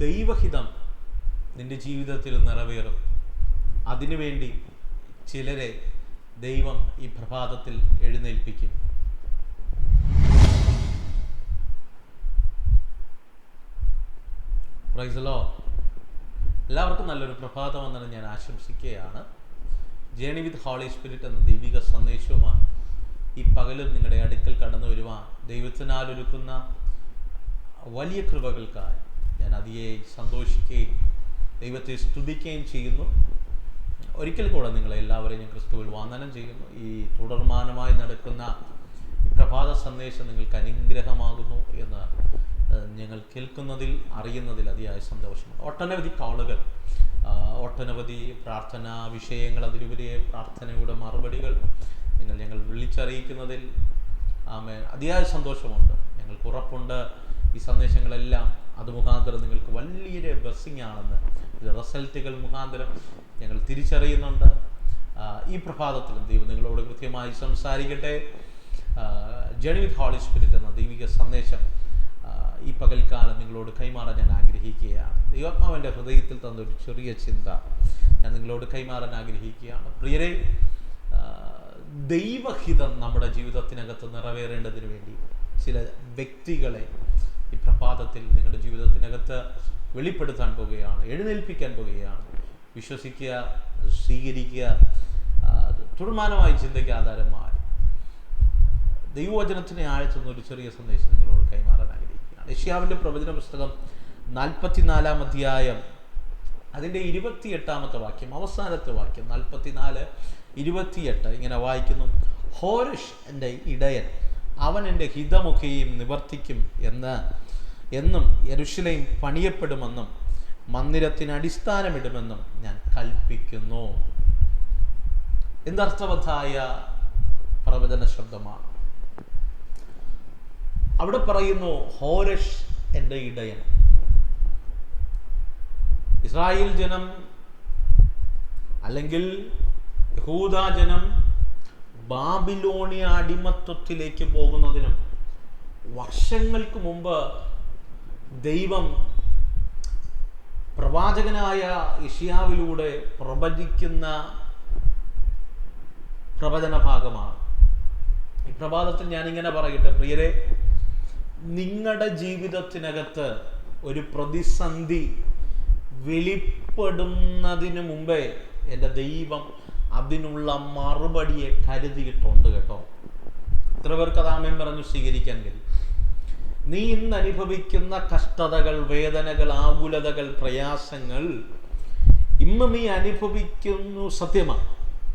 ദൈവഹിതം നിൻ്റെ ജീവിതത്തിൽ നിറവേറും. അതിനുവേണ്ടി ചിലരെ ദൈവം ഈ പ്രഭാതത്തിൽ എഴുന്നേൽപ്പിക്കും. Praise the Lord. എല്ലാവർക്കും നല്ലൊരു പ്രഭാതമെന്ന് ഞാൻ ആശംസിക്കുകയാണ്. ജേണി വിത്ത് ഹോളി സ്പിരിറ്റ് എന്ന ദൈവിക സന്ദേശവുമാണ് ഈ പകലും നിങ്ങളുടെ അടുക്കൽ കടന്നു വരുവാൻ ദൈവത്തിനാൽ ഒരുക്കുന്ന വലിയ കൃപകൾക്കായി ഞാൻ അതിയെ സന്തോഷിക്കുകയും ദൈവത്തെ സ്തുതിക്കുകയും ചെയ്യുന്നു. ഒരിക്കൽ കൂടെ നിങ്ങളെ എല്ലാവരെയും ഞാൻ ക്രിസ്തുവിൽ വന്ദനം ചെയ്യുന്നു. ഈ തുടർമാനമായി നടക്കുന്ന ഈ പ്രഭാത സന്ദേശം നിങ്ങൾക്ക് അനുഗ്രഹമാകുന്നു എന്ന് ഞങ്ങൾ കേൾക്കുന്നതിൽ അറിയുന്നതിൽ അതിയായ സന്തോഷമുണ്ട്. ഒട്ടനവധി കോളുകൾ, ഒട്ടനവധി പ്രാർത്ഥനാ വിഷയങ്ങൾ, അതിലുപരി പ്രാർത്ഥനയുടെ മറുപടികൾ ഞങ്ങൾ വിളിച്ചറിയിക്കുന്നതിൽ അതിയായ സന്തോഷമുണ്ട്. ഞങ്ങൾക്ക് ഉറപ്പുണ്ട് ഈ സന്ദേശങ്ങളെല്ലാം അത് മുഖാന്തരം നിങ്ങൾക്ക് വലിയൊരു ബ്ലെസ്സിങ് ആണെന്ന് ഇത് റിസൾട്ടുകൾ മുഖാന്തരം ഞങ്ങൾ തിരിച്ചറിയുന്നുണ്ട്. ഈ പ്രഭാതത്തിലും ദൈവം നിങ്ങളോട് കൃത്യമായി സംസാരിക്കട്ടെ. ജേണി വിത്ത് ഹോളി സ്പിരിറ്റ് എന്ന ദൈവിക സന്ദേശം ഈ പകൽക്കാലം നിങ്ങളോട് കൈമാറാൻ ഞാൻ ആഗ്രഹിക്കുകയാണ്. ദൈവാത്മാവിൻ്റെ ഹൃദയത്തിൽ തന്നൊരു ചെറിയ ചിന്ത ഞാൻ നിങ്ങളോട് കൈമാറാൻ ആഗ്രഹിക്കുകയാണ്. പ്രിയരെ, ദൈവഹിതം നമ്മുടെ ജീവിതത്തിനകത്ത് നിറവേറേണ്ടതിന് വേണ്ടി ചില വ്യക്തികളെ ഈ പ്രഭാതത്തിൽ നിങ്ങളുടെ ജീവിതത്തിനകത്ത് വെളിപ്പെടുത്താൻ പോവുകയാണ്, എഴുന്നേൽപ്പിക്കാൻ പോവുകയാണ്. വിശ്വസിക്കുക, സ്വീകരിക്കുക, തുടർമാനമായി ചിന്തയ്ക്ക് ആധാരമായി ദൈവവചനത്തിനെ ആഴ്ത്തുന്ന ഒരു ചെറിയ സന്ദേശം നിങ്ങളോട് കൈമാറാൻ ആഗ്രഹിക്കുകയാണ്. യെശയ്യാവിൻ്റെ പ്രവചന പുസ്തകം 44-ാം അധ്യായം അതിൻ്റെ 28-ാമത്തെ വാക്യം, അവസാനത്തെ വാക്യം 44:28 ഇങ്ങനെ വായിക്കുന്നു: ഹോരഷ് എൻ്റെ ഇടയൻ, അവൻ എൻ്റെ ഹിതമൊക്കെയും നിവർത്തിക്കും എന്നും യെരൂശലേം പണിയപ്പെടുമെന്നും മന്ദിരത്തിന് അടിസ്ഥാനമിടുമെന്നും ഞാൻ കൽപ്പിക്കുന്നു. എന്തർത്ഥവത്തായ പ്രവചന ശബ്ദമാണ്. അവിടെ പറയുന്നു, ഹോരഷ് എൻ്റെ ഇടയൻ. ഇസ്രായേൽ ജനം അല്ലെങ്കിൽ യഹൂദ ജനം ബാബിലോണിയ അടിമത്വത്തിലേക്ക് പോകുന്നതിനും വർഷങ്ങൾക്ക് മുമ്പ് ദൈവം പ്രവാചകനായ യെശയ്യാവിലൂടെ പ്രവചിക്കുന്ന പ്രവചന ഭാഗമാണ്. ഈ പ്രഭാതത്തിൽ ഞാനിങ്ങനെ പറയട്ടെ, പ്രിയരെ, നിങ്ങളുടെ ജീവിതത്തിനകത്ത് ഒരു പ്രതിസന്ധി വെളിപ്പെടുന്നതിന് മുമ്പേ എൻ്റെ ദൈവം അതിനുള്ള മറുപടിയെ കരുതിയിട്ടുണ്ട് കേട്ടോ. എത്ര പേർക്ക് അത് ആമേൻ പറഞ്ഞു സ്വീകരിക്കാൻ കഴിയും? നീ ഇന്ന് അനുഭവിക്കുന്ന കഷ്ടതകൾ, വേദനകൾ, ആകുലതകൾ, പ്രയാസങ്ങൾ ഇന്ന് നീ അനുഭവിക്കുന്നു, സത്യമാണ്.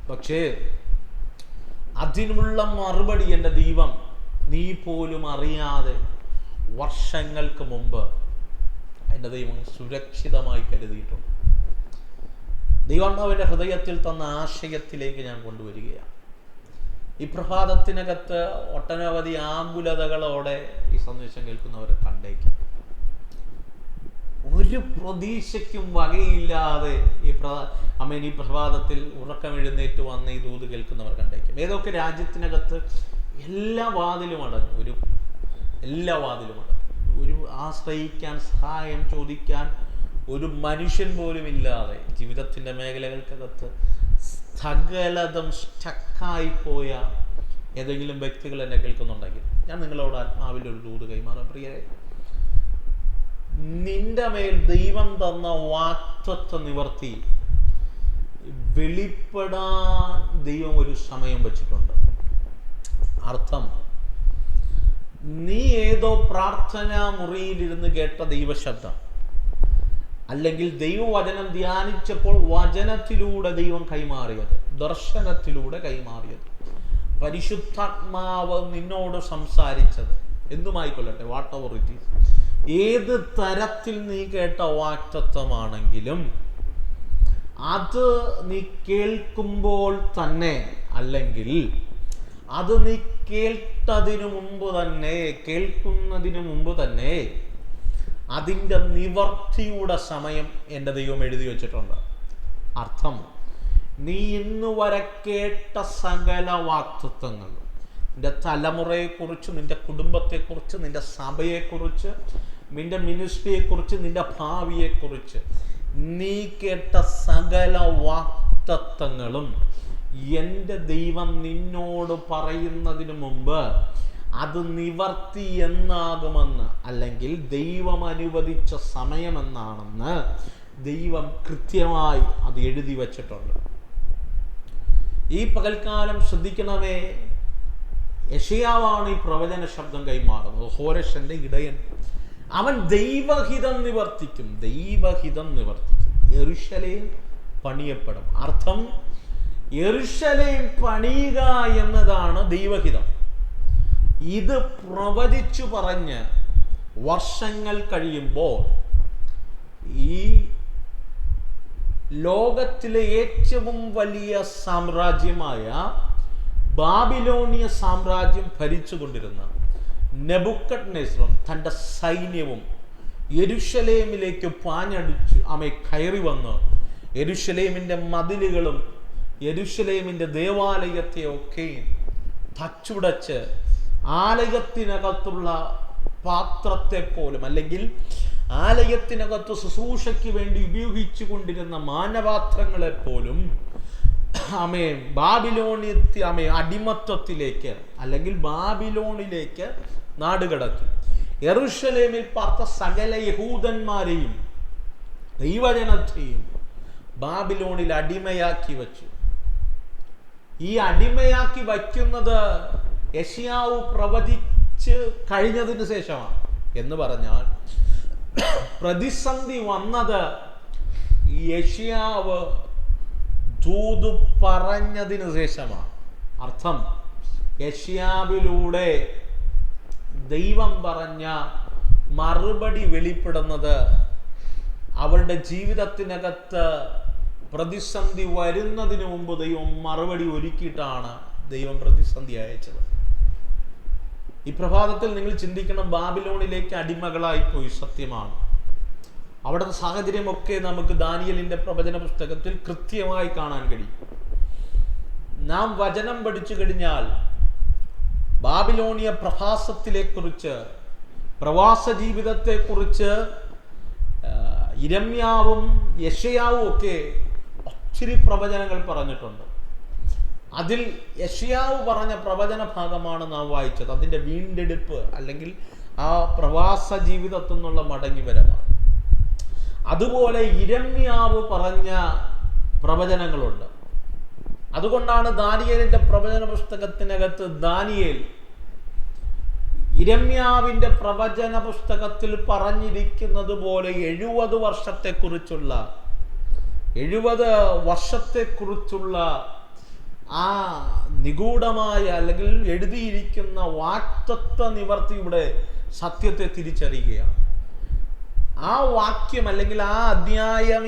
പക്ഷേ അതിനുള്ള മറുപടി എൻ്റെ ദൈവം നീ പോലും അറിയാതെ വർഷങ്ങൾക്ക് മുമ്പ് എൻ്റെ ദൈവം സുരക്ഷിതമായി കരുതിയിട്ടുണ്ട്. ദൈവാത്മാവിൻ്റെ ഹൃദയത്തിൽ തന്ന ആശയത്തിലേക്ക് ഞാൻ കൊണ്ടുവരികയാണ്. ഈ പ്രഭാതത്തിനകത്ത് ഒട്ടനവധി ആകുലതകളോടെ ഈ സന്ദേശം കേൾക്കുന്നവരെ കണ്ടേക്കാം. ഒരു പ്രതീക്ഷയ്ക്കും വകയില്ലാതെ ഈ പ്രഭാതത്തിൽ ഉറക്കമെഴുന്നേറ്റ് വന്ന് ഈ ദൂത് കേൾക്കുന്നവർ കണ്ടേക്കും. ഏതൊക്കെ രാജ്യത്തിനകത്ത് എല്ലാ വാതിലും അടഞ്ഞു, ഒരു ആശ്രയിക്കാൻ, സഹായം ചോദിക്കാൻ ഒരു മനുഷ്യൻ പോലും ഇല്ലാതെ ജീവിതത്തിൻ്റെ മേഖലകൾക്കകത്ത് സകലതും സ്റ്റക്കായിപ്പോയ ഏതെങ്കിലും വ്യക്തികൾ എന്നെ കേൾക്കുന്നുണ്ടെങ്കിൽ ഞാൻ നിങ്ങളോട് ആത്മാവിൻ്റെ ഒരു ദൂത് കൈമാറാം. പ്രിയരെ, നിന്റെ മേൽ ദൈവം തന്ന വാഗ്ദത്ത നിവർത്തി വെളിപ്പെടാൻ ദൈവം ഒരു സമയം വെച്ചിട്ടുണ്ട്. അർത്ഥം, നീ ഏതോ പ്രാർത്ഥനാ മുറിയിലിരുന്ന് കേട്ട ദൈവശബ്ദം, അല്ലെങ്കിൽ ദൈവവചനം ധ്യാനിച്ചപ്പോൾ വചനത്തിലൂടെ ദൈവം കൈമാറിയത്, ദർശനത്തിലൂടെ കൈമാറിയത്, പരിശുദ്ധാത്മാവ് നിന്നോട് സംസാരിച്ചത്, എന്തുമായിക്കൊള്ളട്ടെ, വാട്ട് എവർ ഇറ്റ് ഈസ്, ഏത് തരത്തിൽ നീ കേട്ട വാഗ്ദത്തമാണെങ്കിലും അത് നീ കേൾക്കുമ്പോൾ തന്നെ, അല്ലെങ്കിൽ അത് നീ കേൾക്കുന്നതിന് മുമ്പ് തന്നെ അതിൻ്റെ നിവർത്തിയുടെ സമയം എൻ്റെ ദൈവം എഴുതി വച്ചിട്ടുണ്ട്. അർത്ഥം, നീ ഇന്ന് വരെ കേട്ട സകല വാഗ്ദത്തങ്ങൾ, നിന്റെ തലമുറയെക്കുറിച്ച്, നിന്റെ കുടുംബത്തെക്കുറിച്ച്, നിന്റെ സഭയെക്കുറിച്ച്, നിന്റെ മിനിസ്ട്രിയെക്കുറിച്ച്, നിന്റെ ഭാവിയെക്കുറിച്ച് നീ കേട്ട സകല വാഗ്ദത്തങ്ങളും എൻ്റെ ദൈവം നിന്നോട് പറയുന്നതിന് മുമ്പ് അത് നിവർത്തി എന്നാകുമെന്ന്, അല്ലെങ്കിൽ ദൈവം അനുവദിച്ച സമയമെന്നാണെന്ന് ദൈവം കൃത്യമായി അത് എഴുതി വച്ചിട്ടുണ്ട്. ഈ പകൽക്കാലം ശ്രദ്ധിക്കണമേ, യെശയ്യാവാണ് ഈ പ്രവചന ശബ്ദം കൈമാറുന്നത്. ഹോരേശന്റെ ഇടയൻ, അവൻ ദൈവഹിതം നിവർത്തിക്കും. ദൈവഹിതം നിവർത്തിക്കും. യെരൂശലേം പണിയപ്പെടും. അർത്ഥം, യെരൂശലേം പണിയുക എന്നതാണ് ദൈവഹിതം. ഇത് പ്രവചിച്ചു പറഞ്ഞ് വർഷങ്ങൾ കഴിയുമ്പോൾ ഈ ലോകത്തിലെ ഏറ്റവും വലിയ സാമ്രാജ്യമായ ബാബിലോണിയ സാമ്രാജ്യം ഭരിച്ചുകൊണ്ടിരുന്ന നെബൂഖദ്നേസറും തൻ്റെ സൈന്യവും യെരൂശലേമിലേക്ക് പാഞ്ഞടിച്ച് കയറി വന്ന് യെരൂശലേമിൻ്റെ മതിലുകളും യെരൂശലേമിൻ്റെ ദേവാലയത്തെ ഒക്കെ തച്ചുടച്ച് ആലയത്തിനകത്തുള്ള പാത്രത്തെ പോലും, അല്ലെങ്കിൽ ആലയത്തിനകത്ത് ശുശ്രൂഷയ്ക്ക് വേണ്ടി ഉപയോഗിച്ചു കൊണ്ടിരുന്ന മാനപാത്രങ്ങളെ പോലും അടിമത്വത്തിലേക്ക്, അല്ലെങ്കിൽ ബാബിലോണിലേക്ക് നാടുകടത്തി. യെരൂശലേമിൽ പാർത്ത സകല യഹൂദന്മാരെയും ദൈവജനത്തെയും ബാബിലോണിൽ അടിമയാക്കി വച്ചു. ഈ അടിമയാക്കി വയ്ക്കുന്നത് യെശയ്യാവ് പ്രവചിച്ച് കഴിഞ്ഞതിന് ശേഷമാണ്. എന്ന് പറഞ്ഞാൽ പ്രതിസന്ധി വന്നത് യെശയ്യാവ് ദൂത് പറഞ്ഞതിന് ശേഷമാണ്. അർത്ഥം, യെശയ്യാവിലൂടെ ദൈവം പറഞ്ഞ മറുപടി വെളിപ്പെടുന്നത് അവരുടെ ജീവിതത്തിനകത്ത് പ്രതിസന്ധി വരുന്നതിന് മുമ്പ് ദൈവം മറുപടി ഒരുക്കിയിട്ടാണ് ദൈവം പ്രതിസന്ധി അയച്ചത്. ഈ പ്രഭാതത്തിൽ നിങ്ങൾ ചിന്തിക്കണം, ബാബിലോണിലേക്ക് അടിമകളായിപ്പോയി, സത്യമാണ്. അവിടുത്തെ സാഹചര്യമൊക്കെ നമുക്ക് ദാനിയേലിന്റെ പ്രവചന പുസ്തകത്തിൽ കൃത്യമായി കാണാൻ കഴിയും. നാം വചനം പഠിച്ചു കഴിഞ്ഞാൽ ബാബിലോണിയ പ്രവാസത്തെക്കുറിച്ച്, പ്രവാസ ജീവിതത്തെക്കുറിച്ച് യിരെമ്യാവും യെശയ്യാവും ഒക്കെ ഒത്തിരി പ്രവചനങ്ങൾ പറഞ്ഞിട്ടുണ്ട്. അതിൽ യെശയ്യാവ് പറഞ്ഞ പ്രവചന ഭാഗമാണ് നാം വായിച്ചത്. അതിൻ്റെ വീണ്ടെടുപ്പ്, അല്ലെങ്കിൽ ആ പ്രവാസ ജീവിതത്തിൽ നിന്നുള്ള മടങ്ങിവരവാണ്. അതുപോലെ യിരെമ്യാവ് പറഞ്ഞ പ്രവചനങ്ങളുണ്ട്. അതുകൊണ്ടാണ് ദാനിയേലിന്റെ പ്രവചന പുസ്തകത്തിനകത്ത് ദാനിയേൽ യിരെമ്യാവിന്റെ പ്രവചന പുസ്തകത്തിൽ പറഞ്ഞിരിക്കുന്നത് പോലെ 70 വർഷത്തെക്കുറിച്ചുള്ള ആ നിഗൂഢമായ, അല്ലെങ്കിൽ എഴുതിയിരിക്കുന്ന വാക്തത്വ നിവർത്തിയുടെ സത്യത്തെ തിരിച്ചറിയുകയാണ്. ആ വാക്യം, അല്ലെങ്കിൽ ആ അധ്യായം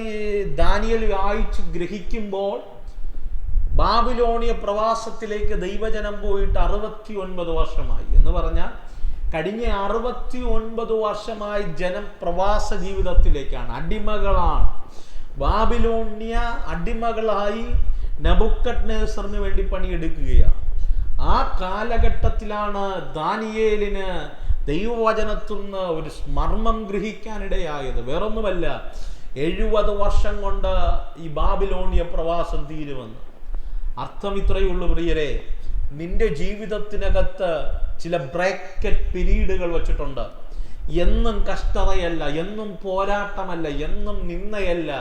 ദാനിയേൽ വായിച്ച് ഗ്രഹിക്കുമ്പോൾ ബാബിലോണിയ പ്രവാസത്തിലേക്ക് ദൈവജനം പോയിട്ട് 69 വർഷമായി. എന്ന് പറഞ്ഞാൽ കഴിഞ്ഞ 69 വർഷമായി ജനം പ്രവാസ ജീവിതത്തിലേക്കാണ്, അടിമകളാണ്. ബാബിലോണിയ അടിമകളായി നെബൂഖദ്നേസറിന് വേണ്ടി പണിയെടുക്കുകയാണ്. ആ കാലഘട്ടത്തിലാണ് ദാനിയേലിന് ദൈവവചനത്തിൽ നിന്ന് ഒരു മർമ്മം ഗ്രഹിക്കാനിടയായത്. വേറൊന്നുമല്ല, 70 വർഷം കൊണ്ട് ഈ ബാബിലോണിയ പ്രവാസം തീരുമെന്ന്. അർത്ഥം ഇത്രയുള്ളൂ പ്രിയരെ, നിന്റെ ജീവിതത്തിനകത്ത് ചില ബ്രേക്കറ്റ് പീരീഡുകൾ വച്ചിട്ടുണ്ട്. എന്നും കഷ്ടതയല്ല, എന്നും പോരാട്ടമല്ല, എന്നും നിന്ദയല്ല,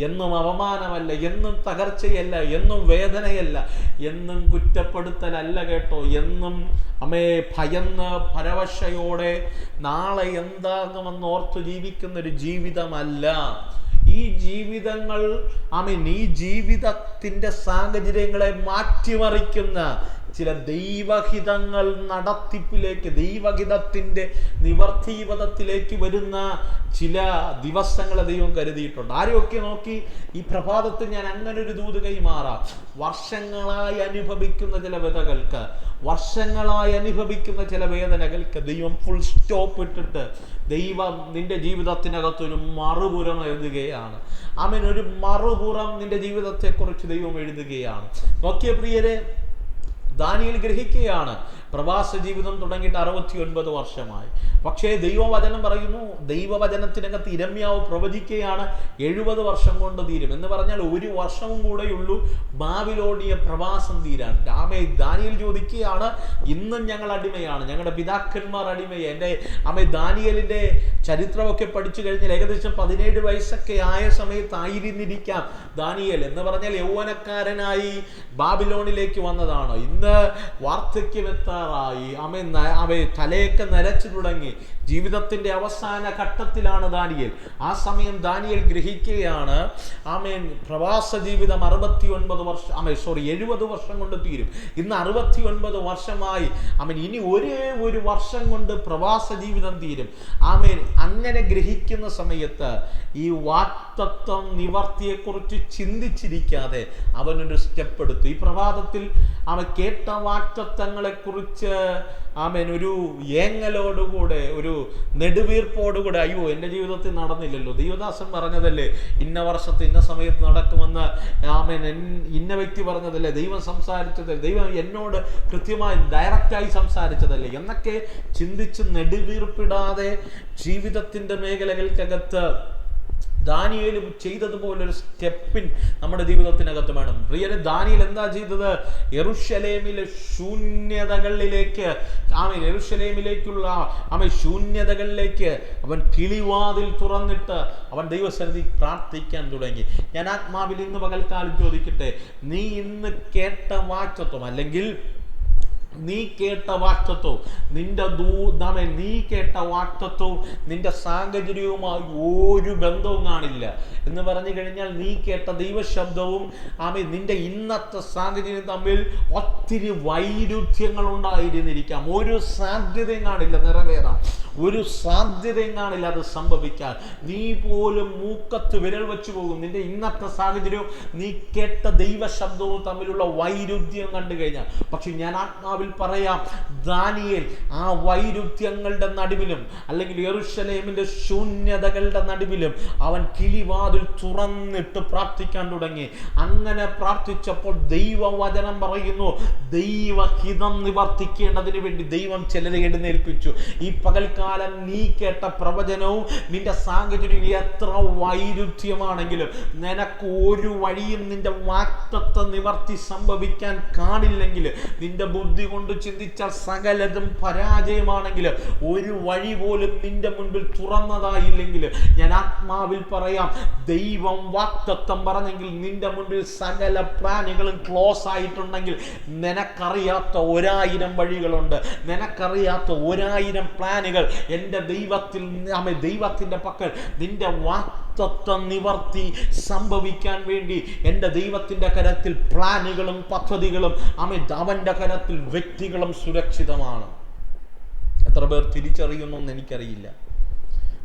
എന്നും അപമാനമല്ല, എന്നും തകർച്ചയല്ല, എന്നും വേദനയല്ല, എന്നും കുറ്റപ്പെടുത്തലല്ല കേട്ടോ, എന്നും ഭയന്ന് പരവശയോടെ നാളെ എന്താകുമെന്ന് ഓർത്തു ജീവിക്കുന്നൊരു ജീവിതമല്ല ഈ ജീവിതങ്ങൾ. ഈ ജീവിതത്തിൻ്റെ സാഹചര്യങ്ങളെ മാറ്റിമറിക്കുന്ന ചില ദൈവഹിതങ്ങൾ നടത്തിപ്പിലേക്ക്, ദൈവഹിതത്തിൻ്റെ നിവർത്തീപഥത്തിലേക്ക് വരുന്ന ചില ദിവസങ്ങളെ ദൈവം കരുതിയിട്ടുണ്ട്. ആരെയൊക്കെ നോക്കി ഈ പ്രഭാതത്തിൽ ഞാൻ അങ്ങനെ ഒരു ദൂത് കൈമാറാം. വർഷങ്ങളായി അനുഭവിക്കുന്ന ചില വ്യതകൾക്ക്, വർഷങ്ങളായി അനുഭവിക്കുന്ന ചില വേദനകൾക്ക് ദൈവം ഫുൾ സ്റ്റോപ്പ് ഇട്ടിട്ട് ദൈവം നിന്റെ ജീവിതത്തിനകത്തൊരു മറുപുറം എഴുതുകയാണ്. ഒരു മറുപുറം നിന്റെ ജീവിതത്തെക്കുറിച്ച് ദൈവം എഴുതുകയാണ്. നോക്കിയ പ്രിയരെ, ദാനിയേൽ ഗ്രഹിക്കുകയാണ്, പ്രവാസ ജീവിതം തുടങ്ങിയിട്ട് 69 വർഷമായി. പക്ഷേ ദൈവവചനം പറയുന്നു, ദൈവവചനത്തിനകത്ത് ഇരമ്യാവ് പ്രവചിക്കുകയാണ് 70 വർഷം കൊണ്ട് തീരും എന്ന് പറഞ്ഞാൽ 1 വർഷവും കൂടെയുള്ളൂ ബാബിലോണിയ പ്രവാസം തീരാൻ. ദാനിയേൽ ചോദിക്കുകയാണ്, ഇന്നും ഞങ്ങൾ അടിമയാണ്, ഞങ്ങളുടെ പിതാക്കന്മാർ അടിമയാണ്. എൻ്റെ ദാനിയേലിൻ്റെ ചരിത്രമൊക്കെ പഠിച്ചു കഴിഞ്ഞാൽ ഏകദേശം 17 വയസ്സൊക്കെ ആയ സമയത്തായിരുന്നിരിക്കാം ദാനിയേൽ. എന്ന് പറഞ്ഞാൽ യൗവനക്കാരനായി ബാബിലോണിലേക്ക് വന്നതാണ്. ഇന്ന് വാർദ്ധക്യമെത്താറായി, തലയൊക്കെ നരച്ചു തുടങ്ങി, ജീവിതത്തിന്റെ അവസാന ഘട്ടത്തിലാണ് ദാനിയേൽ. ആ സമയം ദാനിയേൽ ഗ്രഹിക്കുകയാണ്, പ്രവാസ ജീവിതം 70 വർഷം കൊണ്ട് തീരും. ഇന്ന് 69 വർഷമായി, ഇനി ഒരേ ഒരു വർഷം കൊണ്ട് പ്രവാസ ജീവിതം തീരും. അങ്ങനെ ഗ്രഹിക്കുന്ന സമയത്ത് ഈ വാക്തത്വം നിവർത്തിയെക്കുറിച്ച് ചിന്തിച്ചിരിക്കാതെ അവനൊരു സ്റ്റെപ്പ് എടുത്തു. ഈ പ്രഭാതത്തിൽ അവൻ കേട്ട വാക്തത്വങ്ങളെ കുറിച്ച് ഒരു ഏങ്ങലോടുകൂടെ, ഒരു നെടുവീർപ്പോടുകൂടെ, അയ്യോ എൻ്റെ ജീവിതത്തിൽ നടന്നില്ലല്ലോ, ദൈവദാസൻ പറഞ്ഞതല്ലേ ഇന്ന വർഷത്തെ ഇന്ന സമയത്ത് നടക്കുമെന്ന്, ഇന്ന വ്യക്തി പറഞ്ഞതല്ലേ, ദൈവം സംസാരിച്ചതല്ലേ, ദൈവം എന്നോട് കൃത്യമായി ഡയറക്റ്റായി സംസാരിച്ചതല്ലേ എന്നൊക്കെ ചിന്തിച്ച് നെടുവീർപ്പിടാതെ ജീവിതത്തിൻ്റെ മേഖലകൾക്കകത്ത് ദാനിയേലും ചെയ്തതുപോലൊരു സ്റ്റെപ്പിൻ നമ്മുടെ ജീവിതത്തിനകത്ത് വേണം. പ്രിയരെ, ദാനിയേൽ എന്താ ചെയ്തത്? യെരൂശലേമിലെ ശൂന്യതകളിലേക്ക്, യെരൂശലേമിലേക്കുള്ള ശൂന്യതകളിലേക്ക് അവൻ കിളിവാതിൽ തുറന്നിട്ട് അവൻ ദൈവസന്നിധി പ്രാർത്ഥിക്കാൻ തുടങ്ങി. ഞാൻ ആത്മാവിൽ ഇന്ന് പകൽക്കാലം ചോദിക്കട്ടെ, നീ ഇന്ന് കേട്ട വാക്തത്വം, അല്ലെങ്കിൽ നീ കേട്ട വാക്തത്വവും നീ കേട്ട വാക്തത്വവും നിന്റെ സാഹചര്യവുമായി ഒരു ബന്ധവും കാണില്ല എന്ന് പറഞ്ഞു കഴിഞ്ഞാൽ, നീ കേട്ട ദൈവശബ്ദവും നിന്റെ ഇന്നത്തെ സാഹചര്യം തമ്മിൽ ഒത്തിരി വൈരുദ്ധ്യങ്ങൾ ഉണ്ടായിരുന്നിരിക്കാം. ഒരു സാധ്യതയും കാണില്ല നിറവേറാൻ, ഒരു സാധ്യതയും കാണില്ല അത് സംഭവിക്കാൻ. നീ പോലും മൂക്കത്ത് വിരൽ വെച്ചു പോകും. നിന്റെ ഇന്നത്തെ സാഹചര്യവും നീ കേട്ട ദൈവശബ്ദവും തമ്മിലുള്ള വൈരുദ്ധ്യം കണ്ടു കഴിഞ്ഞാൽ. പക്ഷെ ഞാൻ ആത്മാവിൽ പറയാം, ദാനിയേൽ ആ വൈരുദ്ധ്യങ്ങളുടെ നടുവിലും, അല്ലെങ്കിൽ യെരൂശലേമിന്റെ ശൂന്യതകളുടെ നടുവിലും അവൻ കിളിവാതിൽ തുറന്നിട്ട് പ്രാർത്ഥിക്കാൻ തുടങ്ങി. അങ്ങനെ പ്രാർത്ഥിച്ചപ്പോൾ ദൈവവചനം പറയുന്നു, ദൈവഹിതം നിവർത്തിക്കേണ്ടതിന് വേണ്ടി ദൈവം ചിലരെ എഴുന്നേൽപ്പിച്ചു. ഈ പകൽക്കാലം നീ കേട്ട പ്രവചനവും നിന്റെ സാഹചര്യം എത്ര വൈരുദ്ധ്യമാണെങ്കിലും നിനക്ക് ഒരു വഴിയും നിന്റെ വാക്തത്വ നിവർത്തി സംഭവിക്കാൻ കാണില്ലെങ്കിൽ, നിന്റെ ബുദ്ധി കൊണ്ട് ചിന്തിച്ചാൽ സകലതും പരാജയമാണെങ്കിൽ, ഒരു വഴി പോലും നിന്റെ മുൻപിൽ തുറന്നതായില്ലെങ്കിൽ, ഞാൻ ആത്മാവിൽ പറയാം, ദൈവം വാക്തത്വം പറഞ്ഞെങ്കിൽ നിന്റെ മുൻപിൽ സകല പ്ലാനുകളും ക്ലോസ് ആയിട്ടുണ്ടെങ്കിൽ, നിനക്കറിയാത്ത 1000 വഴികളുണ്ട്, നിനക്കറിയാത്ത 1000 പ്ലാനുകൾ എൻ്റെ ദൈവത്തിന്റെ പക്കൽ നിന്റെ വാക്തത്വം നിവർത്തി സംഭവിക്കാൻ വേണ്ടി എൻ്റെ ദൈവത്തിന്റെ കരത്തിൽ പ്ലാനുകളും പദ്ധതികളും അവന്റെ കരത്തിൽ വ്യക്തികളും സുരക്ഷിതമാണ്. എത്ര പേർ തിരിച്ചറിയുന്നു എനിക്കറിയില്ല.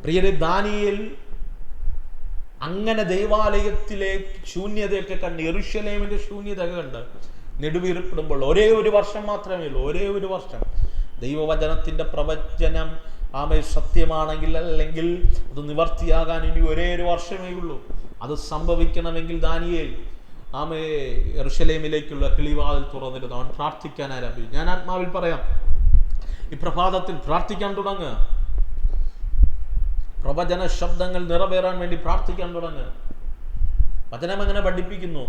പ്രിയരെ, ദാനിയേൽ അങ്ങനെ ദൈവാലയത്തിലെ ശൂന്യതയൊക്കെ കണ്ട്, യെരൂശലേമിന്റെ ശൂന്യത കണ്ട് നെടുവീർപ്പിടുമ്പോൾ, ഒരേ ഒരു വർഷം മാത്രമേ ഉള്ളൂ, ഒരേ ഒരു വർഷം. ദൈവവചനത്തിന്റെ പ്രവചനം സത്യമാണെങ്കിൽ, അല്ലെങ്കിൽ അത് നിവർത്തിയാകാൻ ഇനി ഒരേ ഒരു വർഷമേ ഉള്ളൂ. അത് സംഭവിക്കണമെങ്കിൽ ദാനിയേൽ യെരൂശലേമിലേക്കുള്ള കിളിവാതിൽ തുറന്നിരുന്നു അവൻ പ്രാർത്ഥിക്കാൻ ആരംഭിച്ചു. ഞാൻ ആത്മാവിൽ പറയാം, ഈ പ്രഭാതത്തിൽ പ്രാർത്ഥിക്കാൻ തുടങ്ങുക. പ്രവചന ശബ്ദങ്ങൾ നിറവേറാൻ വേണ്ടി പ്രാർത്ഥിക്കാൻ തുടങ്ങുക. വചനം എങ്ങനെ പഠിപ്പിക്കുന്നു?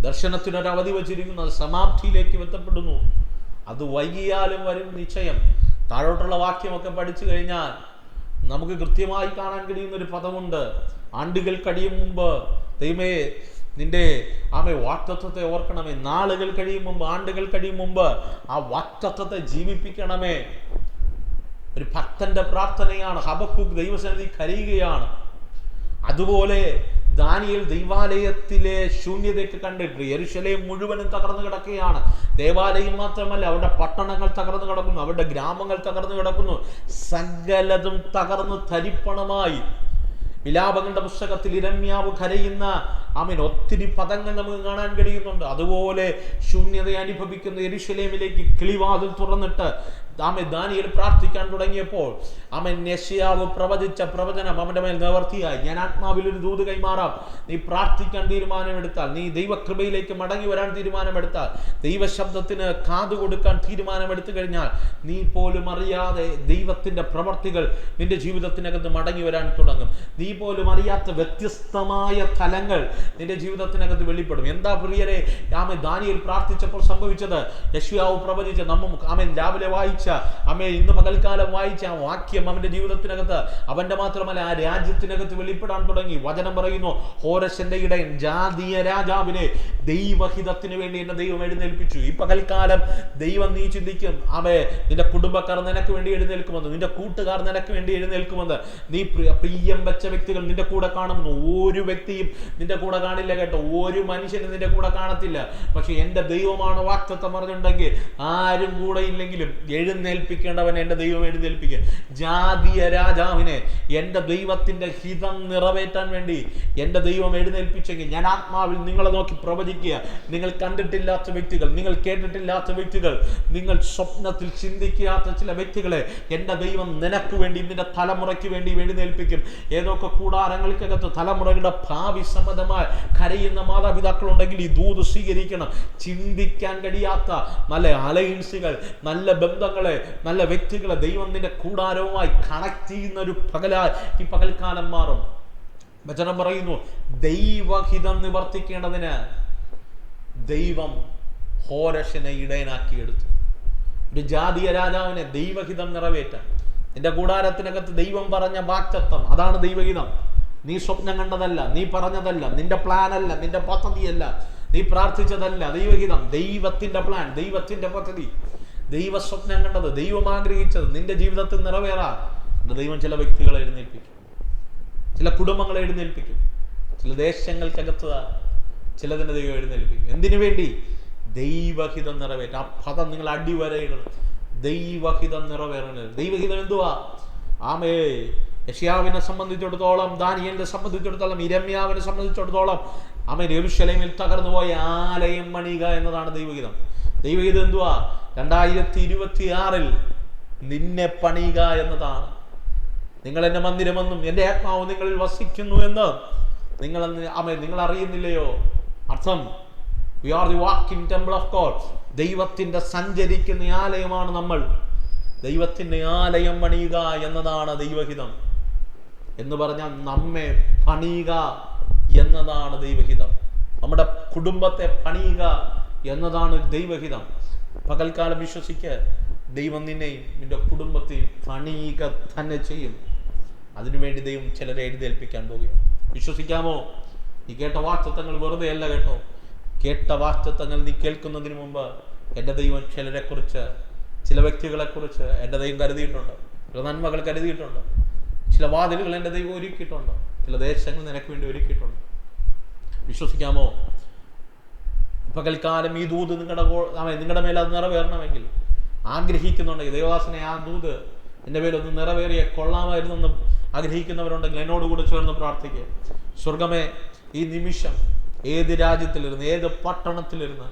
ദർശനത്തിനൊരു അവധി വച്ചിരിക്കുന്നു, അത് സമാപ്തിയിലേക്ക് എത്തപ്പെടുന്നു. അത് വൈകിയാലും വരും നിശ്ചയം. താഴോട്ടുള്ള വാക്യമൊക്കെ പഠിച്ചു കഴിഞ്ഞാൽ നമുക്ക് കൃത്യമായി കാണാൻ കഴിയുന്ന ഒരു പദമുണ്ട്. ആണ്ടുകൾ കഴിയും മുമ്പ് ദൈവമേ നിന്റെ വാക്തത്വത്തെ ഓർക്കണമേ. നാളുകൾ കഴിയും മുമ്പ്, ആണ്ടുകൾ കഴിയും മുമ്പ് ആ വാക്തത്വത്തെ ജീവിപ്പിക്കണമേ. ഒരു ഭക്തന്റെ പ്രാർത്ഥനയാണ്. ഹബക്കൂക്ക് ദൈവസന്നിധി കരയുകയാണ്. അതുപോലെ ദാനിയേൽ ദൈവാലയത്തിലെ ശൂന്യതയൊക്കെ കണ്ടിട്ട്, യെരൂശലേം മുഴുവനും തകർന്നു കിടക്കുകയാണ്. ദേവാലയം മാത്രമല്ല, അവരുടെ പട്ടണങ്ങൾ തകർന്നു കിടക്കുന്നു, അവരുടെ ഗ്രാമങ്ങൾ തകർന്നു കിടക്കുന്നു, സകലതും തകർന്ന് തരിപ്പണമായി. വിലാപങ്ങളുടെ പുസ്തകത്തിൽ ഇരമ്യാവ് കരയുന്ന ഒത്തിരി പദങ്ങൾ നമുക്ക് കാണാൻ കഴിയുന്നുണ്ട്. അതുപോലെ ശൂന്യത അനുഭവിക്കുന്ന യെരൂശലേമിലേക്ക് കിളിവാതിൽ തുറന്നിട്ട് ദാനിയേൽ പ്രാർത്ഥിക്കാൻ തുടങ്ങിയപ്പോൾ യെശയ്യാവ് പ്രവചിച്ച പ്രവചനം അവന്റെ മേൽ നിവർത്തിയായി. ഞാൻ ആത്മാവിൽ ഒരു ദൂത് കൈമാറാം. നീ പ്രാർത്ഥിക്കാൻ തീരുമാനമെടുത്താൽ, നീ ദൈവകൃപയിലേക്ക് മടങ്ങി വരാൻ തീരുമാനമെടുത്താൽ, ദൈവശബ്ദത്തിന് കാതു കൊടുക്കാൻ തീരുമാനമെടുത്തു കഴിഞ്ഞാൽ, നീ പോലും അറിയാതെ ദൈവത്തിന്റെ പ്രവർത്തികൾ നിന്റെ ജീവിതത്തിനകത്ത് മടങ്ങി വരാൻ തുടങ്ങും. നീ പോലും അറിയാത്ത വ്യത്യസ്തമായ തലങ്ങൾ നിന്റെ ജീവിതത്തിനകത്ത് വെളിപ്പെടും. എന്താ പ്രിയരെ ദാനിയേൽ പ്രാർത്ഥിച്ചപ്പോൾ സംഭവിച്ചത്? യെശയ്യാവ് പ്രവചിച്ച രാവിലെ വായിച്ച ഇന്ന് പകൽക്കാലം വായിച്ച ആ വാക്യം അവന്റെ ജീവിതത്തിനകത്ത്, അവന്റെ മാത്രമല്ല ആ രാജ്യത്തിനകത്ത് വെളിപ്പെടാൻ തുടങ്ങി. വചനം പറയുന്നു, ഹോരശന്റെ ഇടയൻ ജാതീയ രാജാവിനെ ദൈവഹിതത്തിന് വേണ്ടി എന്നെ ദൈവം എഴുന്നേൽപ്പിച്ചു. ഈ പകൽക്കാലം ദൈവം നീ ചിന്തിക്കും, നിന്റെ കുടുംബക്കാർ നിനക്ക് വേണ്ടി എഴുന്നേൽക്കുമെന്ന്, നിന്റെ കൂട്ടുകാർ നിനക്ക് വേണ്ടി എഴുന്നേൽക്കുമെന്ന്. നീ പ്രിയം വെച്ച വ്യക്തികൾ നിന്റെ കൂടെ കാണുന്നു. ഒരു വ്യക്തിയും നിന്റെ കൂടെ കാണില്ല കേട്ടോ, ഒരു മനുഷ്യനും നിന്റെ കൂടെ കാണത്തില്ല. പക്ഷെ എന്റെ ദൈവമാണ് വാക്തത്വം പറഞ്ഞിട്ടുണ്ടെങ്കിൽ ആരും കൂടെ ഇല്ലെങ്കിലും എഴുന്നേൽപ്പിക്കേണ്ടവൻ എന്റെ ദൈവം എഴുന്നേൽപ്പിക്കുക. ജാതീയ രാജാവിനെ എന്റെ ദൈവത്തിന്റെ ഹിതം നിറവേറ്റാൻ വേണ്ടി എന്റെ ദൈവം എഴുന്നേൽപ്പിച്ചെങ്കിൽ ഞാൻ ആത്മാവിൽ നിങ്ങളെ നോക്കി പ്രവചിക്കുക. നിങ്ങൾ കണ്ടിട്ടില്ലാത്ത വ്യക്തികൾ, നിങ്ങൾ കേട്ടിട്ടില്ലാത്ത വ്യക്തികൾ, നിങ്ങൾ സ്വപ്നത്തിൽ ചിന്തിക്കാത്ത ചില വ്യക്തികളെ എന്റെ ദൈവം നിനക്ക് വേണ്ടി, നിന്റെ തലമുറയ്ക്ക് വേണ്ടി എഴുന്നേൽപ്പിക്കും. ഏതൊക്കെ കൂടാരങ്ങൾക്കകത്ത് തലമുറയുടെ ഭാവി സംബന്ധമായി കരയുന്ന മാതാപിതാക്കളുണ്ടെങ്കിൽ ഈ ദൂത് സ്വീകരിക്കണം. ചിന്തിക്കാൻ കഴിയാത്ത നല്ല അലയൻസുകൾ, നല്ല ബന്ധങ്ങളെ, നല്ല വ്യക്തികളെ ദൈവം നിന്റെ കൂടാരവുമായി കണക്ട് ചെയ്യുന്ന ഒരു ഈ പകൽക്കാലം മാറും. വചനം പറയുന്നു, ദൈവഹിതം നിവർത്തിക്കേണ്ടതിന് ദൈവം ഹോരശനെ ഇടയനാക്കിയെടുത്തു. ഒരു ജാതീയ രാജാവിനെ ദൈവഹിതം നിറവേറ്റാൻ നിന്റെ കൂടാരത്തിനകത്ത് ദൈവം പറഞ്ഞ വാക്തത്വം, അതാണ് ദൈവഹിതം. നീ സ്വപ്നം കണ്ടതല്ല, നീ പറഞ്ഞതല്ല, നിന്റെ പ്ലാൻ അല്ല, നിന്റെ പദ്ധതിയല്ല, നീ പ്രാർത്ഥിച്ചതല്ല. ദൈവഹിതം, ദൈവത്തിന്റെ പ്ലാൻ, ദൈവത്തിന്റെ പദ്ധതി, ദൈവ സ്വപ്നം കണ്ടത്, ദൈവം ആഗ്രഹിച്ചത് നിന്റെ ജീവിതത്തിൽ നിറവേറാൻ ദൈവം ചില വ്യക്തികളെ എഴുന്നേൽപ്പിക്കും, ചില കുടുംബങ്ങളെ എഴുന്നേൽപ്പിക്കും, ചില ദേശങ്ങൾക്കകത്ത് ചിലതിനെ ദൈവം എഴുന്നേൽപ്പിക്കും. എന്തിനു വേണ്ടി? ദൈവഹിതം നിറവേറ്റ. ആ പദം നിങ്ങൾ അടിവരയിടണം. ദൈവഹിതം നിറവേറണം. ദൈവഹിതം എന്തുവാ? യെശയ്യാവിനെ സംബന്ധിച്ചിടത്തോളം, ദാനിയേലിനെ സംബന്ധിച്ചിടത്തോളം, യിരെമ്യാവിനെ സംബന്ധിച്ചിടത്തോളം യെരൂശലേമിൽ തകർന്നുപോയ ആലയം പണിയുക എന്നതാണ് ദൈവഹിതം. ദൈവഹിതം എന്തുവാ? 2026 നിന്നെ പണിയുക എന്നതാണ്. നിങ്ങൾ എന്റെ മന്ദിരമെന്നും എന്റെ ആത്മാവ് നിങ്ങളിൽ വസിക്കുന്നു എന്ന് നിങ്ങൾ അറിയുന്നില്ലയോ? അർത്ഥം, we are the walking temple of God. ദൈവത്തിന്റെ സഞ്ചരിക്കുന്ന ആലയമാണ് നമ്മൾ. ദൈവത്തിന്റെ ആലയം പണിയുക എന്നതാണ് ദൈവഹിതം. എന്ന് പറഞ്ഞാൽ നമ്മെ പണിയുക എന്നതാണ് ദൈവഹിതം. നമ്മുടെ കുടുംബത്തെ പണിയുക എന്നതാണ് ദൈവഹിതം. പകൽക്കാലം വിശ്വസിക്ക്, ദൈവം നിന്നെയും നിന്റെ കുടുംബത്തെയും പണിയുക തന്നെ ചെയ്യും. അതിനുവേണ്ടി ദൈവം ചിലരെ എഴുന്നേൽപ്പിക്കാൻ പോകുക. വിശ്വസിക്കാമോ? നീ കേട്ട വാക്തത്വങ്ങൾ വെറുതെ അല്ല കേട്ടോ. കേട്ട വാക്തത്വങ്ങൾ നീ കേൾക്കുന്നതിന് മുമ്പ് എൻ്റെ ദൈവം ചിലരെക്കുറിച്ച്, ചില വ്യക്തികളെക്കുറിച്ച് എൻ്റെ ദൈവം കരുതിയിട്ടുണ്ട്. ചില നന്മകൾ കരുതിയിട്ടുണ്ട്. ചില വാതിലുകൾ എൻ്റെ ദൈവം ഒരുക്കിയിട്ടുണ്ട്. ചില ദേശങ്ങൾ നിനക്ക് വേണ്ടി ഒരുക്കിയിട്ടുണ്ട്. വിശ്വസിക്കാമോ? പകൽക്കാലം ഈ ദൂത് നിങ്ങളുടെ മേലെ അത് നിറവേറണമെങ്കിൽ ആഗ്രഹിക്കുന്നുണ്ടെങ്കിൽ, ദൈവദാസനെ ആ ദൂത് എൻ്റെ മേലൊന്ന് നിറവേറിയ കൊള്ളാമായിരുന്നെന്ന് ആഗ്രഹിക്കുന്നവരുണ്ടെങ്കിൽ എന്നോടുകൂടെ ചേർന്ന് പ്രാർത്ഥിക്കുക. സ്വർഗമേ, ഈ നിമിഷം ഏത് രാജ്യത്തിലിരുന്ന്, ഏത് പട്ടണത്തിലിരുന്ന്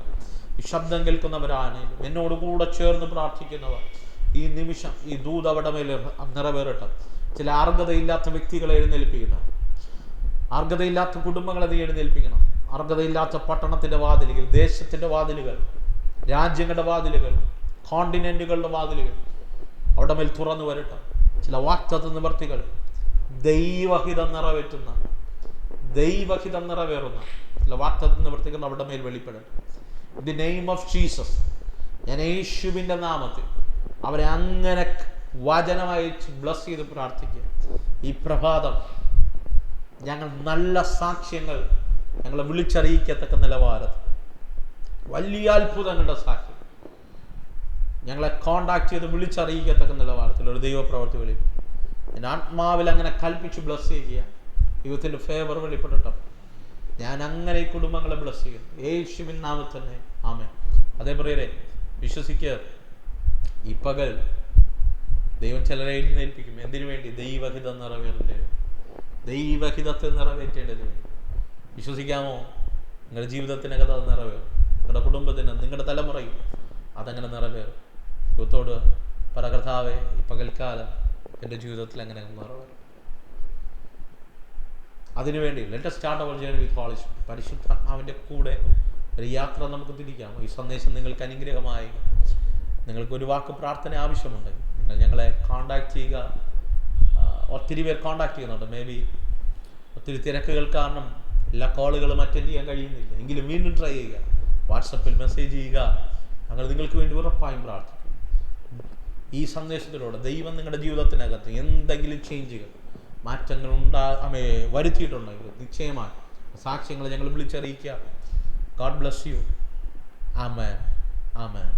ഈ ശബ്ദം കേൾക്കുന്നവരാണെങ്കിലും എന്നോടുകൂടെ ചേർന്ന് പ്രാർത്ഥിക്കുന്നവർ, ഈ നിമിഷം ഈ ദൂത് അവിടെ മേൽ നിറവേറട്ടെ. ചില അർഹതയില്ലാത്ത വ്യക്തികളെ എഴുന്നേൽപ്പിക്കണം. അർഹതയില്ലാത്ത കുടുംബങ്ങളെ നീ എഴുന്നേൽപ്പിക്കണം. അർഹതയില്ലാത്ത പട്ടണത്തിന്റെ വാതിലുകൾ, ദേശത്തിന്റെ വാതിലുകൾ, രാജ്യങ്ങളുടെ വാതിലുകൾ, കോണ്ടിനെന്റുകളുടെ വാതിലുകൾ അവിടെ മേൽ തുറന്നു വരട്ടെ. ചില വാക്തത്വ നിവർത്തികൾ, ദൈവഹിതം നിറവേറ്റുന്ന, ദൈവഹിതം നിറവേറുന്ന ചില വാക്തത്വ നിവർത്തികൾ അവിടെ മേൽ വെളിപ്പെടട്ടെ. In the name of Jesus, ഞാൻ യേശുവിൻ്റെ നാമത്തിൽ അവരെ അങ്ങനെ വചനമായി ബ്ലസ് ചെയ്ത് പ്രാർത്ഥിക്കുക. ഈ പ്രഭാതം ഞങ്ങൾ നല്ല സാക്ഷ്യങ്ങൾ ഞങ്ങളെ വിളിച്ചറിയിക്കത്തക്ക നിലവാരത്തിൽ വലിയ അത്ഭുതങ്ങളുടെ സാക്ഷ്യം ഞങ്ങളെ കോണ്ടാക്ട് ചെയ്ത് വിളിച്ചറിയിക്കത്തക്ക നിലവാരത്തിൽ ഒരു ദൈവപ്രവർത്തി വെളിപ്പെടും. എൻ്റെ ആത്മാവിൽ അങ്ങനെ കൽപ്പിച്ച് ബ്ലസ് ചെയ്യുക. ദൈവത്തിൻ്റെ ഫേവർ വെളിപ്പെടട്ടെ. ഞാൻ അങ്ങനെ ഈ കുടുംബങ്ങളെ ബ്ലസ് ചെയ്യുന്നു യേശുവിൻ നാമത്തിൽ തന്നെ. ആമേൻ. അതേ പ്രിയരെ, വിശ്വസിക്കുക, ഈ പകൽ ദൈവം ചിലരെ എഴുന്നേൽപ്പിക്കും. എന്തിനു വേണ്ടി? ദൈവഹിതം നിറവേറേണ്ടത്, ദൈവഹിതത്തെ നിറവേറ്റേണ്ടതിന് വേണ്ടി. വിശ്വസിക്കാമോ? നിങ്ങളുടെ ജീവിതത്തിനകത്ത് അത് നിറവേറും. നിങ്ങളുടെ കുടുംബത്തിന്, നിങ്ങളുടെ തലമുറയും അതങ്ങനെ നിറവേറും. ദൈവത്തോട് കർത്താവേ, ഈ പകൽക്കാലം എൻ്റെ ജീവിതത്തിൽ എങ്ങനെ നിറവേറും. അതിനുവേണ്ടി let us start our journey with Holy Spirit. പരിശുദ്ധാത്മാവിൻ്റെ കൂടെ ഒരു യാത്ര നമുക്ക് തിരിക്കാം. ഈ സന്ദേശം നിങ്ങൾക്ക് അനുഗ്രഹമായി, നിങ്ങൾക്ക് ഒരു വാക്ക് പ്രാർത്ഥന ആവശ്യമുണ്ടെങ്കിൽ നിങ്ങൾ ഞങ്ങളെ കോൺടാക്ട് ചെയ്യുക. ഒത്തിരി പേർ കോൺടാക്ട് ചെയ്യുന്നുണ്ട്. മേ ബി ഒത്തിരി തിരക്കുകൾ കാരണം എല്ലാ കോളുകളും അറ്റൻഡ് ചെയ്യാൻ കഴിയുന്നില്ല. എങ്കിലും വീണ്ടും ട്രൈ ചെയ്യുക. വാട്സപ്പിൽ മെസ്സേജ് ചെയ്യുക. ഞങ്ങൾ നിങ്ങൾക്ക് വേണ്ടി ഉറപ്പായും പ്രാർത്ഥിക്കും. ഈ സന്ദേശത്തിലൂടെ ദൈവം നിങ്ങളുടെ ജീവിതത്തിനകത്ത് എന്തെങ്കിലും ചേഞ്ചുകൾ, മാറ്റങ്ങൾ വരുത്തിയിട്ടുണ്ടെങ്കിൽ നിശ്ചയമായി സാക്ഷ്യങ്ങൾ ഞങ്ങൾ വിളിച്ചറിയിക്കുക. God bless you. Amen. Amen.